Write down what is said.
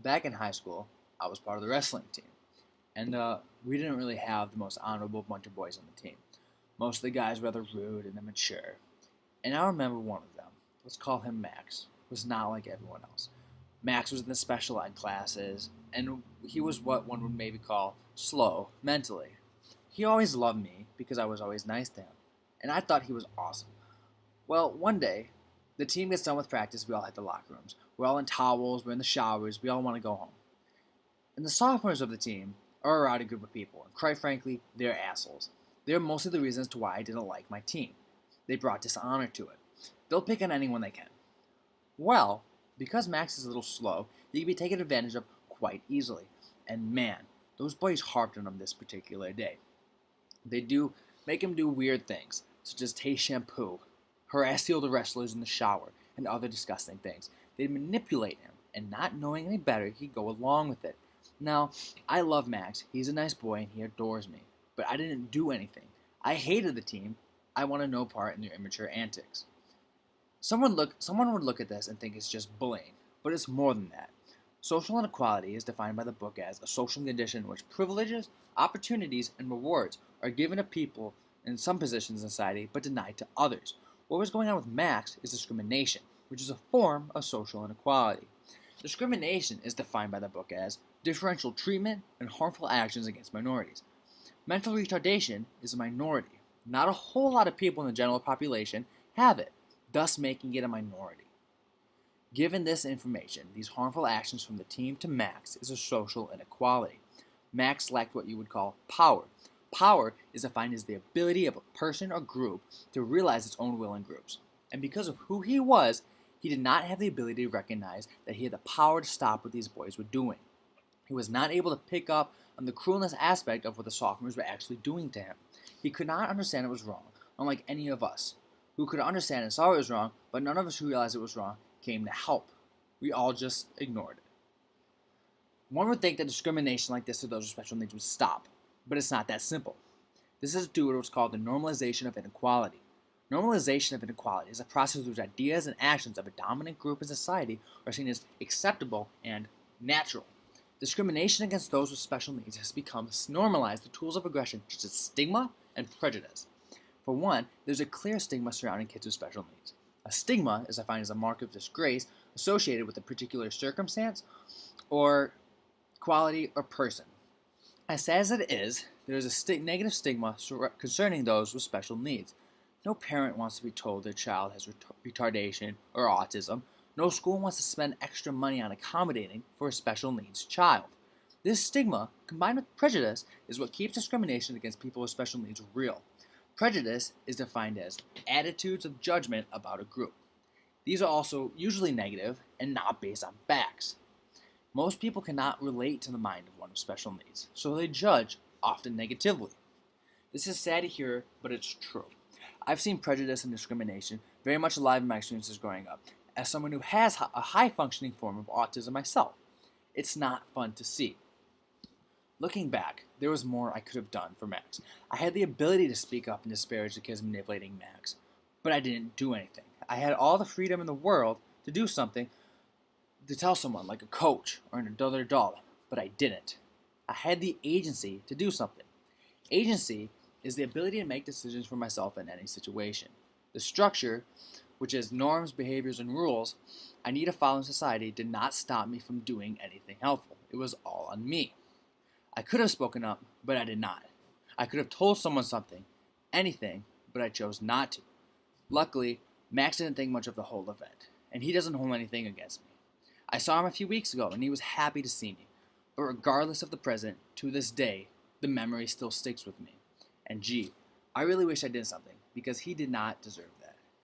Back in high school, I was part of the wrestling team, and we didn't really have the most honorable bunch of boys on the team. Most of the guys were rather rude and immature, and I remember one of them, let's call him Max, was not like everyone else. Max was in the special ed classes, and he was what one would maybe call slow mentally. He always loved me because I was always nice to him, and I thought he was awesome. Well, one day, the team gets done with practice, we all hit the locker rooms. We're all in towels, we're in the showers, we all want to go home. And the sophomores of the team are a rowdy group of people, and quite frankly, they're assholes. They're mostly the reasons to why I didn't like my team. They brought dishonor to it. They'll pick on anyone they can. Well, because Max is a little slow, he can be taken advantage of quite easily. And man, those boys harped on him this particular day. They do make him do weird things, such as taste shampoo, harass the older wrestlers in the shower, and other disgusting things. They'd manipulate him, and not knowing any better, he'd go along with it. Now, I love Max. He's a nice boy, and he adores me. But I didn't do anything. I hated the team. I wanted no part in their immature antics. Someone would look at this and think it's just bullying, but it's more than that. Social inequality is defined by the book as a social condition in which privileges, opportunities, and rewards are given to people in some positions in society but denied to others. What was going on with Max is discrimination, which is a form of social inequality. Discrimination is defined by the book as differential treatment and harmful actions against minorities. Mental retardation is a minority. Not a whole lot of people in the general population have it, thus making it a minority. Given this information, these harmful actions from the team to Max is a social inequality. Max lacked what you would call power. Power is defined as the ability of a person or group to realize its own will in groups. And because of who he was, he did not have the ability to recognize that he had the power to stop what these boys were doing. He was not able to pick up on the cruelness aspect of what the sophomores were actually doing to him. He could not understand it was wrong, unlike any of us, who could understand and saw it was wrong, but none of us who realized it was wrong came to help. We all just ignored it. One would think that discrimination like this to those with special needs would stop, but it's not that simple. This is due to what's called the normalization of inequality. Normalization of inequality is a process in which ideas and actions of a dominant group in society are seen as acceptable and natural. Discrimination against those with special needs has become normalized the tools of aggression such as stigma and prejudice. For one, there's a clear stigma surrounding kids with special needs. A stigma is defined as a mark of disgrace associated with a particular circumstance or quality or person. As sad as it is, there is a negative stigma concerning those with special needs. No parent wants to be told their child has retardation or autism. No school wants to spend extra money on accommodating for a special needs child. This stigma, combined with prejudice, is what keeps discrimination against people with special needs real. Prejudice is defined as attitudes of judgment about a group. These are also usually negative and not based on facts. Most people cannot relate to the mind of one with special needs, so they judge, often negatively. This is sad to hear, but it's true. I've seen prejudice and discrimination very much alive in my experiences growing up, as someone who has a high-functioning form of autism myself. It's not fun to see. Looking back, there was more I could have done for Max. I had the ability to speak up and disparage the kids manipulating Max, but I didn't do anything. I had all the freedom in the world to do something, to tell someone like a coach or an adult, but I didn't. I had the agency to do something. Agency is the ability to make decisions for myself in any situation. The structure, which is norms, behaviors, and rules I need to follow in society, did not stop me from doing anything helpful. It was all on me. I could have spoken up, but I did not. I could have told someone something, anything, but I chose not to. Luckily, Max didn't think much of the whole event, and he doesn't hold anything against me. I saw him a few weeks ago, and he was happy to see me. But regardless of the present, to this day, the memory still sticks with me. And gee, I really wish I did something, because he did not deserve